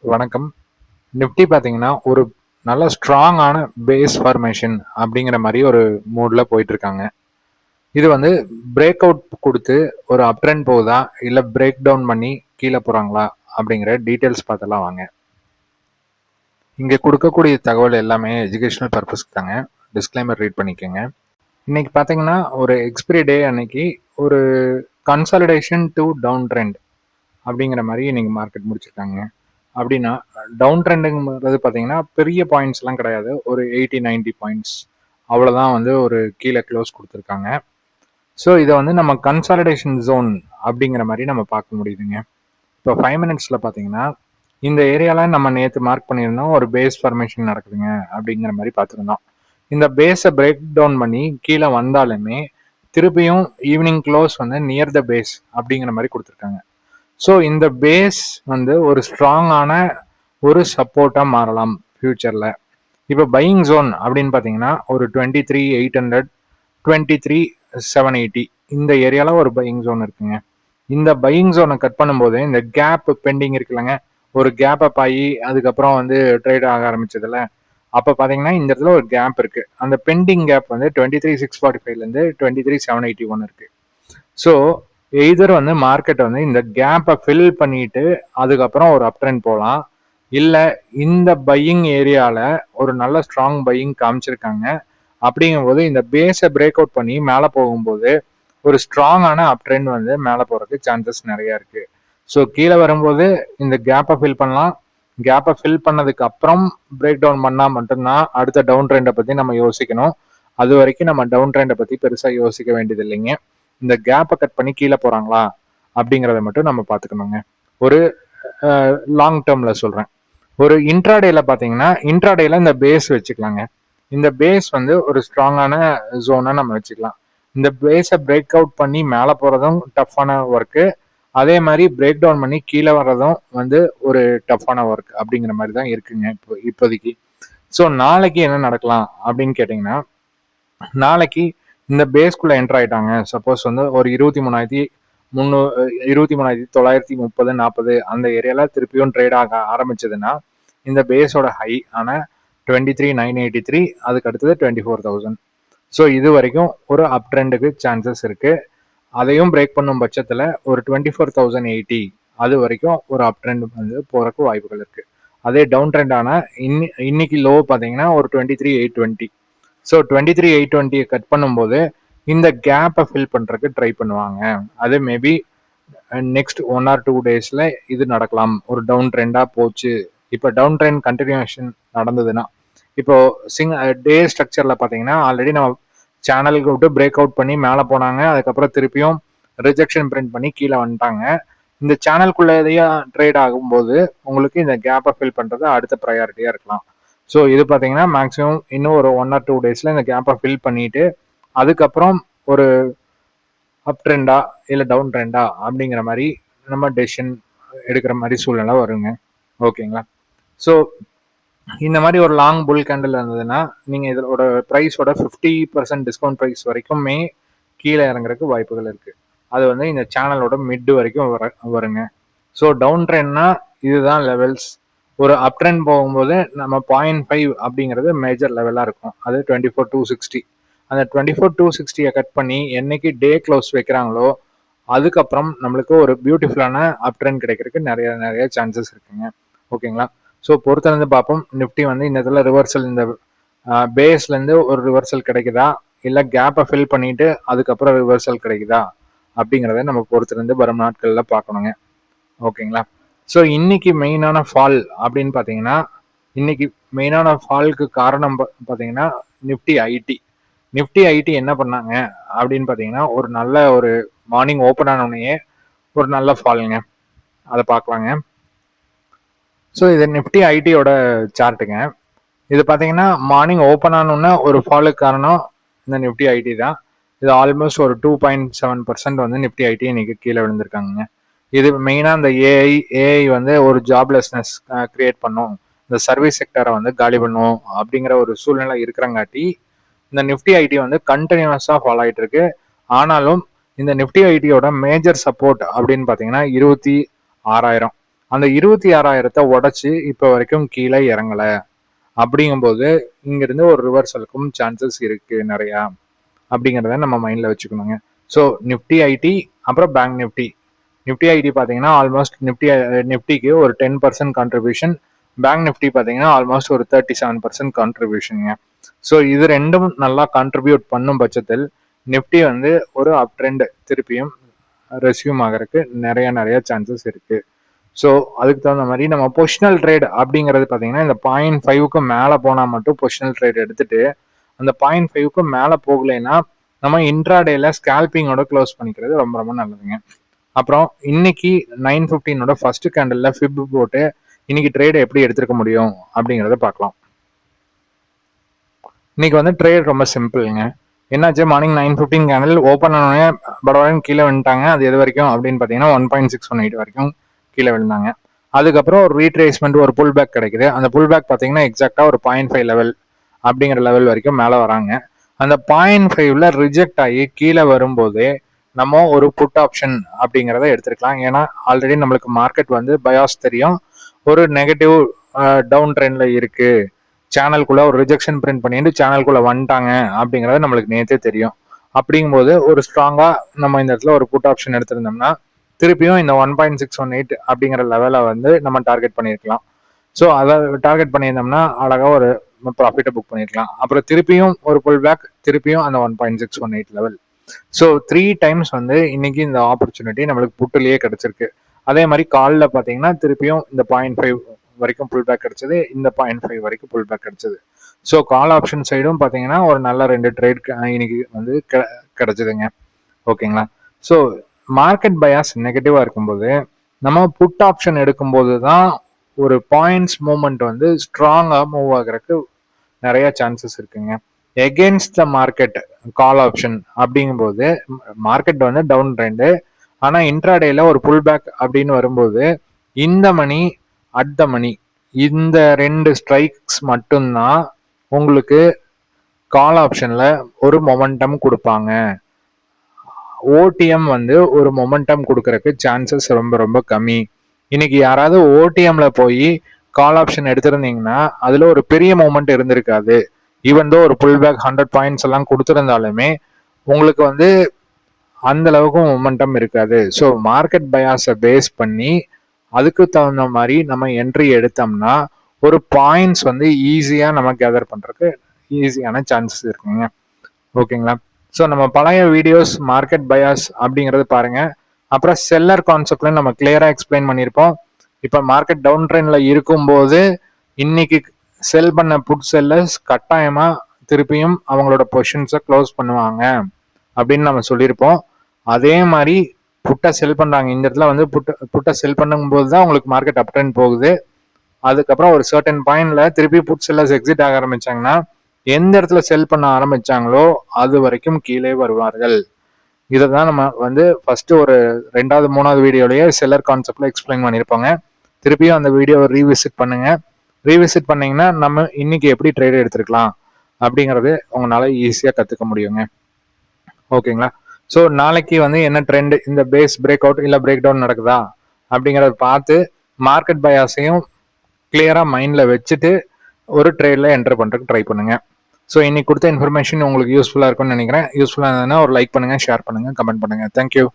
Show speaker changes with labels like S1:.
S1: வணக்கம். நிஃப்டி பார்த்தீங்கன்னா, ஒரு நல்ல ஸ்ட்ராங்கான பேஸ் ஃபார்மேஷன் அப்படிங்கிற மாரி ஒரு மூட்ல போயிட்டுருக்காங்க. இது வந்து பிரேக் அவுட் குடுத்து ஒரு அப் ட்ரெண்ட் போகுதா? இல்ல பிரேக் டவுன் பண்ணி கீழ போறாங்களா? அப்படிங்கிற டீட்டெயில்ஸ் பார்த்தலாம் வாங்க. இங்க குடுக்கக்கூடிய தகவல் எல்லாமே எஜுகேஷனல் பர்ப்பஸ்க்கு தாங்க. டிஸ்க்ளைமர் ரீட் பண்ணிக்கங்க. இன்னைக்கு பார்த்தீங்கன்னா, ஒரு எக்ஸ்பிரி டே அன்னைக்கு ஒரு கன்சாலிடேஷன் டூ டவுன் ட்ரெண்ட் அப்படிங்கிற மாரி இன்னைக்கு மார்க்கெட் முடிச்சிருக்காங்க. அப்படின்னா, டவுன் ட்ரெண்டுங்கிறது பார்த்தீங்கன்னா, பெரிய பாயிண்ட்ஸ்லாம் கிடையாது. ஒரு 80, 90 பாயிண்ட்ஸ் அவ்வளோதான் வந்து ஒரு கீழ க்ளோஸ் குடுத்துருக்காங்க. ஸோ, இத வந்து நம்ம கன்சாலிடேஷன் ஜோன் அப்படிங்கிற மாரி நம்ம பார்க்க முடியுதுங்க. இப்போ 5 மினிட்ஸ்ல பார்த்தீங்கன்னா, இந்த ஏரியால நம்ம நேத்து மார்க் பண்ணியிருந்தோம். ஒரு பேஸ் ஃபார்மேஷன் நடக்குதுங்க அப்படிங்கிற மாரி பார்த்துருந்தோம். இந்த பேஸ பிரேக் டவுன் பண்ணி கீழ வந்தாலுமே, திருப்பியும் ஈவினிங் க்ளோஸ் வந்து நியர் த பேஸ் அப்படிங்கிற மாரி குடுத்துருக்காங்க. ஸோ இந்த பேஸ் வந்து ஒரு ஸ்ட்ராங்கான ஒரு சப்போர்ட்டா மாறலாம் ஃபியூச்சர்ல. இப்போ பையிங் ஜோன் அப்படின்னு பார்த்தீங்கன்னா, ஒரு 23,800, 23,780 இந்த ஏரியால ஒரு பையிங் ஜோன் இருக்குங்க. இந்த பையிங் ஜோனை கட் பண்ணும்போது இந்த கேப் பெண்டிங் இருக்குல்லங்க, ஒரு கேப் அப் ஆகி அதுக்கப்புறம் வந்து ட்ரேட் ஆக ஆரம்பிச்சதுல, அப்போ பார்த்தீங்கன்னா இந்த இடத்துல ஒரு கேப் இருக்கு. அந்த பெண்டிங் கேப் வந்து 23,645லேருந்து 23,781 இருக்கு. ஸோ எய்தர் வந்து மார்க்கெட் வந்து இந்த கேப்பை ஃபில் பண்ணிட்டு அதுக்கப்புறம் ஒரு அப் ட்ரெண்ட் போகலாம். இல்லை இந்த பையிங் ஏரியாவில் ஒரு நல்ல ஸ்ட்ராங் பையிங் காமிச்சிருக்காங்க. அப்படிங்கும்போது இந்த பேஸை பிரேக் அவுட் பண்ணி மேலே போகும்போது ஒரு ஸ்ட்ராங்கான அப் ட்ரெண்ட் வந்து மேலே போகிறதுக்கு சான்சஸ் நிறையா இருக்கு. ஸோ கீழே வரும்போது இந்த கேப்பை ஃபில் பண்ணலாம். கேப்பை ஃபில் பண்ணதுக்கு அப்புறம் பிரேக் டவுன் பண்ணால் மட்டும்தான் அடுத்த டவுன் ட்ரெண்டை பற்றி நம்ம யோசிக்கணும். அது வரைக்கும் நம்ம டவுன் ட்ரெண்டை பற்றி பெருசாக யோசிக்க வேண்டியது இல்லைங்க. இந்த கேப்பை கட் பண்ணி கீழே போறாங்களா அப்படிங்கிறத மட்டும் நம்ம பார்த்துக்கணுங்க. ஒரு லாங் டேர்ம்ல சொல்றேன். ஒரு இன்ட்ராடேல பார்த்தீங்கன்னா, இன்ட்ராடேல இந்த பேஸ் வச்சுக்கலாங்க. இந்த பேஸ் வந்து ஒரு ஸ்ட்ராங்கான ஜோனா நம்ம வச்சுக்கலாம். இந்த பேஸை பிரேக் அவுட் பண்ணி மேலே போறதும் டஃப்பான ஒர்க்கு. அதே மாதிரி பிரேக் டவுன் பண்ணி கீழே வர்றதும் வந்து ஒரு டஃப்பான ஒர்க் அப்படிங்கிற மாதிரி தான் இருக்குங்க இப்போதைக்கு. ஸோ நாளைக்கு என்ன நடக்கலாம் அப்படின்னு கேட்டிங்கன்னா, நாளைக்கு இந்த பேஸ்குள்ள என்டர் ஆயிட்டாங்க. சப்போஸ் வந்து ஒரு 23,930, 40 அந்த ஏரியால திருப்பியும் ட்ரேட் ஆக ஆரம்பிச்சதுன்னா, இந்த பேஸோட ஹை ஆன 23,983 அதுக்கு அடுத்தது 24,000. ஸோ இது வரைக்கும் ஒரு அப் ட்ரெண்டுக்கு சான்சஸ் இருக்கு. அதையும் பிரேக் பண்ணும் பட்சத்தில் ஒரு 24,080 அது வரைக்கும் ஒரு அப் ட்ரெண்ட் வந்து போறதுக்கு வாய்ப்புகள் இருக்கு. அதே டவுன் ட்ரெண்ட் ஆனால் இன்னைக்கு லோ பார்த்தீங்கன்னா ஒரு 23,820. ஸோ 23,820 கட் பண்ணும்போது இந்த கேப்பை ஃபில் பண்ணுறதுக்கு ட்ரை பண்ணுவாங்க. அது மேபி நெக்ஸ்ட் 1 or 2 டேஸில் இது நடக்கலாம். ஒரு டவுன் ட்ரெண்டாக போச்சு. இப்போ டவுன் ட்ரெண்ட் கண்டினியூஷன் நடந்ததுன்னா, இப்போ டே ஸ்ட்ரக்சரில் பார்த்தீங்கன்னா ஆல்ரெடி நம்ம சேனலுக்கு விட்டு பிரேக் அவுட் பண்ணி மேலே போனாங்க. அதுக்கப்புறம் திருப்பியும் ரிஜெக்ஷன் பிரிண்ட் பண்ணி கீழே வந்துட்டாங்க. இந்த சேனலுக்குள்ளேயே ட்ரேட் ஆகும்போது உங்களுக்கு இந்த கேப்பை ஃபில் பண்ணுறது அடுத்த ப்ரையாரிட்டியாக இருக்கலாம். ஸோ இது பார்த்தீங்கன்னா மேக்ஸிமம் இன்னும் ஒரு 1 or 2 டேஸில் இந்த கேப்பை ஃபில் பண்ணிட்டு அதுக்கப்புறம் ஒரு அப் ட்ரெண்டா இல்லை டவுன் ட்ரெண்டா அப்படிங்கிற மாதிரி நம்ம டெசிஷன் எடுக்கிற மாதிரி சூழ்நிலை வருங்க. ஓகேங்களா? ஸோ இந்த மாதிரி ஒரு லாங் புல் கேண்டில் இருந்ததுன்னா நீங்கள் இதோட ப்ரைஸோட 50% டிஸ்கவுண்ட் ப்ரைஸ் வரைக்குமே கீழே இறங்குறதுக்கு வாய்ப்புகள் இருக்குது. அது வந்து இந்த சேனலோட மிட் வரைக்கும் வருங்க. ஸோ டவுன் ட்ரெண்ட்னா இதுதான் லெவல்ஸ். ஒரு அப் ட்ரெண்ட் போகும்போது நம்ம 0.5 அப்படிங்கிறது மேஜர் லெவலாக இருக்கும். அது 24,260. அந்த 24,260 கட் பண்ணி என்னைக்கு டே க்ளோஸ் வைக்கிறாங்களோ அதுக்கப்புறம் நம்மளுக்கு ஒரு பியூட்டிஃபுல்லான அப் ட்ரெண்ட் கிடைக்கிறதுக்கு நிறைய நிறைய சான்சஸ் இருக்குங்க. ஓகேங்களா? ஸோ பொறுத்திருந்து பார்ப்போம். நிஃப்டி வந்து இந்த இதில் ரிவர்சல் இந்த பேஸ்லேருந்து ஒரு ரிவர்சல் கிடைக்குதா இல்லை கேப்பை ஃபில் பண்ணிட்டு அதுக்கப்புறம் ரிவர்சல் கிடைக்குதா அப்படிங்கிறத நம்ம பொறுத்திருந்து வரும் நாட்களில் பார்க்கணுங்க. ஓகேங்களா? ஸோ இன்னைக்கு மெயினான ஃபால் அப்படின்னு பார்த்தீங்கன்னா, இன்னைக்கு மெயினான ஃபாலுக்கு காரணம் பார்த்தீங்கன்னா நிஃப்டி ஐடி என்ன பண்ணாங்க அப்படின்னு பார்த்தீங்கன்னா, ஒரு நல்ல ஒரு மார்னிங் ஓப்பன் ஆனோடனே ஒரு நல்ல ஃபாலுங்க. அதை பார்க்கலாங்க. ஸோ இது நிஃப்டி ஐடியோட சார்ட்டுங்க. இது பார்த்தீங்கன்னா மார்னிங் ஓப்பன் ஆனோன்னா ஒரு ஃபாலுக்கு காரணம் இந்த நிஃப்டி ஐடி தான். இது ஆல்மோஸ்ட் ஒரு 2.7% வந்து நிஃப்டி ஐடி இன்னைக்கு கீழே விழுந்திருக்காங்க. இது மெயினாக இந்த ஏஐ வந்து ஒரு ஜாப்லெஸ்னஸ் கிரியேட் பண்ணும், இந்த சர்வீஸ் செக்டரை வந்து காலி பண்ணும் அப்படிங்கிற ஒரு சூழ்நிலை இருக்கிறங்காட்டி இந்த நிஃப்டி ஐடி வந்து கண்டினியூஸாக ஃபாலோ ஆகிட்டு இருக்கு. ஆனாலும் இந்த நிஃப்டி ஐடியோட மேஜர் சப்போர்ட் அப்படின்னு பார்த்தீங்கன்னா 26,000. அந்த 26,000 உடைச்சு இப்போ வரைக்கும் கீழே இறங்கல. அப்படிங்கும்போது இங்கிருந்து ஒரு ரிவர்சலுக்கும் சான்சஸ் இருக்கு நிறையா, அப்படிங்கிறத நம்ம மைண்ட்ல வச்சுக்கணுங்க. ஸோ நிஃப்டி ஐடி அப்புறம் பேங்க் நிஃப்டி ஐடி பார்த்தீங்கன்னா ஆல்மோஸ்ட் நிஃப்டிக்கு ஒரு 10% கான்ட்ரிபியூஷன், பேங்க் நிஃப்டி பார்த்தீங்கன்னா ஆல்மோஸ்ட் ஒரு 37% கான்ட்ரிபியூஷனுங்க. ஸோ இது ரெண்டும் நல்லா கான்ட்ரிபியூட் பண்ணும் பட்சத்தில் நிஃப்டி வந்து ஒரு அப் ட்ரெண்ட் திருப்பியும் ரெஸ்யூம் ஆகிறதுக்கு நிறைய சான்சஸ் இருக்கு. ஸோ அதுக்கு தகுந்த மாதிரி நம்ம பொசிஷனல் ட்ரேட் அப்படிங்கிறது பார்த்தீங்கன்னா இந்த 0.5க்கு மேலே போனால் மட்டும் பொசிஷனல் ட்ரேட் எடுத்துட்டு, அந்த 0.5க்கு மேலே போகலைன்னா நம்ம இன்ட்ராடேல ஸ்கேல்பிங்கோட க்ளோஸ் பண்ணிக்கிறது ரொம்ப ரொம்ப நல்லதுங்க. அப்புறம் இன்னைக்கு 9:15 ஃபர்ஸ்ட் கேண்டல்ல ஃபிப் போட்டு இன்னைக்கு ட்ரேட் எப்படி எடுத்துருக்க முடியும் அப்படிங்கிறத பார்க்கலாம். இன்னைக்கு வந்து ட்ரேட் ரொம்ப சிம்பிள்ங்க. என்னாச்சு, மார்னிங் 9:15 கேண்டில் ஓப்பன் ஆனோடனே படவரன்னு கீழே வந்துட்டாங்க. அது எது வரைக்கும் அப்படின்னு பார்த்தீங்கன்னா 1.618 வரைக்கும் கீழே விழுந்தாங்க. அதுக்கப்புறம் ஒரு ரீட்ரேஸ்மெண்ட், ஒரு புல் பேக் கிடைக்குது. அந்த புல் பேக் பார்த்தீங்கன்னா எக்ஸாக்டா ஒரு 0.5 லெவல் அப்படிங்கிற லெவல் வரைக்கும் மேலே வராங்க. அந்த 0.5ல ரிஜெக்ட் ஆகி கீழே வரும்போதே நம்ம ஒரு புட் ஆப்ஷன் அப்படிங்கிறத எடுத்துருக்கலாம். ஏன்னா ஆல்ரெடி நம்மளுக்கு மார்க்கெட் வந்து பயாஸ் தெரியும், ஒரு நெகட்டிவ் டவுன் ட்ரெண்ட்ல இருக்கு, சேனலுக்குள்ள ஒரு ரிஜெக்ஷன் பிரிண்ட் பண்ணிட்டு சேனலுக்குள்ள வந்துட்டாங்க அப்படிங்கிறது நம்மளுக்கு நேற்றே தெரியும். அப்படிங்கும்போது ஒரு ஸ்ட்ராங்கா நம்ம இந்த இடத்துல ஒரு புட் ஆப்ஷன் எடுத்திருந்தோம்னா திருப்பியும் இந்த 1.618 அப்படிங்கிற லெவலை வந்து நம்ம டார்கெட் பண்ணியிருக்கலாம். ஸோ அதை டார்கெட் பண்ணியிருந்தோம்னா அழகாக ஒரு ப்ராஃபிட்டை புக் பண்ணியிருக்கலாம். அப்புறம் திருப்பியும் ஒரு புல் பேக், திருப்பியும் அந்த 1.618 லெவல். ஸோ 3 டைம்ஸ் வந்து இன்னைக்கு இந்த ஆப்பர்ச்சுனிட்டி நம்மளுக்கு புட்டுலேயே கிடைச்சிருக்கு. அதே மாதிரி காலில் பார்த்தீங்கன்னா திருப்பியும் இந்த 0.5 வரைக்கும் புல் பேக் கிடைச்சது, இந்த 0.5 வரைக்கும் புல் பேக் கிடைச்சது. ஸோ கால் ஆப்ஷன் சைடும் பார்த்தீங்கன்னா ஒரு நல்ல 2 ட்ரேட் இன்னைக்கு வந்து கிடைச்சதுங்க. ஓகேங்களா? ஸோ மார்க்கெட் பயாஸ் நெகட்டிவா இருக்கும்போது நம்ம புட் ஆப்ஷன் எடுக்கும்போது தான் ஒரு பாயிண்ட்ஸ் மூவ்மெண்ட் வந்து ஸ்ட்ராங்கா மூவ் ஆகுறதுக்கு நிறைய சான்சஸ் இருக்குங்க. Against the market call option அப்படிங்கும்போது மார்க்கெட் வந்து டவுன் ட்ரெண்டு, ஆனா இன்ட்ராடேல ஒரு புல் பேக் அப்படின்னு வரும்போது இந்த மணி அட் த மணி இந்த 2 ஸ்ட்ரைக்ஸ் மட்டும்தான் உங்களுக்கு கால் ஆப்ஷன்ல ஒரு மொமெண்டம் கொடுப்பாங்க. ஓடிஎம் வந்து ஒரு மொமெண்டம் கொடுக்கறதுக்கு சான்சஸ் ரொம்ப ரொம்ப கம்மி. இன்னைக்கு யாராவது ஓடிஎம்ல போய் கால் ஆப்ஷன் எடுத்திருந்தீங்கன்னா அதுல ஒரு பெரிய மூமெண்ட் இருந்திருக்காது. ஈவன் தோ ஒரு புல் பேக் 100 பாயிண்ட்ஸ் எல்லாம் கொடுத்துருந்தாலுமே உங்களுக்கு வந்து அந்த அளவுக்கு மொமெண்டம் இருக்காது. ஸோ மார்க்கெட் பயாஸை பேஸ் பண்ணி அதுக்கு தகுந்த மாதிரி நம்ம என்ட்ரி எடுத்தோம்னா ஒரு பாயிண்ட்ஸ் வந்து ஈஸியா நம்ம கேதர் பண்றதுக்கு ஈஸியான சான்சஸ் இருக்குங்க. ஓகேங்களா? ஸோ நம்ம பழைய வீடியோஸ் மார்க்கெட் பயாஸ் அப்படிங்கறது பாருங்க. அப்புறம் செல்லர் கான்செப்ட்ல நம்ம கிளியரா எக்ஸ்பிளைன் பண்ணியிருப்போம். இப்போ மார்க்கெட் டவுன் ட்ரெண்ட்ல இருக்கும்போது இன்னைக்கு செல் பண்ண புட் செல்லர்ஸ் கட்டாயமா திருப்பியும் அவங்களோட பொசிஷன்ஸை க்ளோஸ் பண்ணுவாங்க அப்படின்னு நம்ம சொல்லியிருப்போம். அதே மாதிரி புட்டை செல் பண்றாங்க. இந்த இடத்துல வந்து புட்டை செல் பண்ணும்போது தான் உங்களுக்கு மார்க்கெட் அப் ட்ரெண்ட் போகுது. அதுக்கப்புறம் ஒரு சர்டன் பாயிண்ட்ல திருப்பி புட் செல்லர்ஸ் எக்ஸிட் ஆக ஆரம்பிச்சாங்கன்னா எந்த இடத்துல செல் பண்ண ஆரம்பிச்சாங்களோ அது வரைக்கும் கீழே வருவார்கள். இதை தான் நம்ம வந்து ஃபர்ஸ்ட் ஒரு 2வது 3வது வீடியோலயே செல்லர் கான்செப்ட்ல எக்ஸ்பிளைன் பண்ணியிருப்பாங்க. திருப்பியும் அந்த வீடியோவை ரீவிசிட் பண்ணுங்க. ரீவிசிட் பண்ணீங்கன்னா நம்ம இன்னைக்கு எப்படி ட்ரேட் எடுத்துருக்கலாம் அப்படிங்கறது உங்களால ஈஸியா கத்துக்க முடியுங்க. ஓகேங்களா? ஸோ நாளைக்கு வந்து என்ன ட்ரெண்ட், இந்த பேஸ் பிரேக் அவுட் இல்லை பிரேக் டவுன் நடக்குதா அப்படிங்கிறத பார்த்து மார்க்கெட் பயாஸையும் கிளியரா மைண்ட்ல வச்சுட்டு ஒரு ட்ரேட்ல என்டர் பண்றதுக்கு ட்ரை பண்ணுங்க. ஸோ இன்னைக்கு கொடுத்த இன்ஃபர்மேஷன் உங்களுக்கு யூஸ்ஃபுல்லா இருக்கும்னு நினைக்கிறேன். யூஸ்ஃபுல்லா இருந்ததுன்னா ஒரு லைக் பண்ணுங்க, ஷேர் பண்ணுங்க, கமெண்ட் பண்ணுங்க. தேங்க்யூ.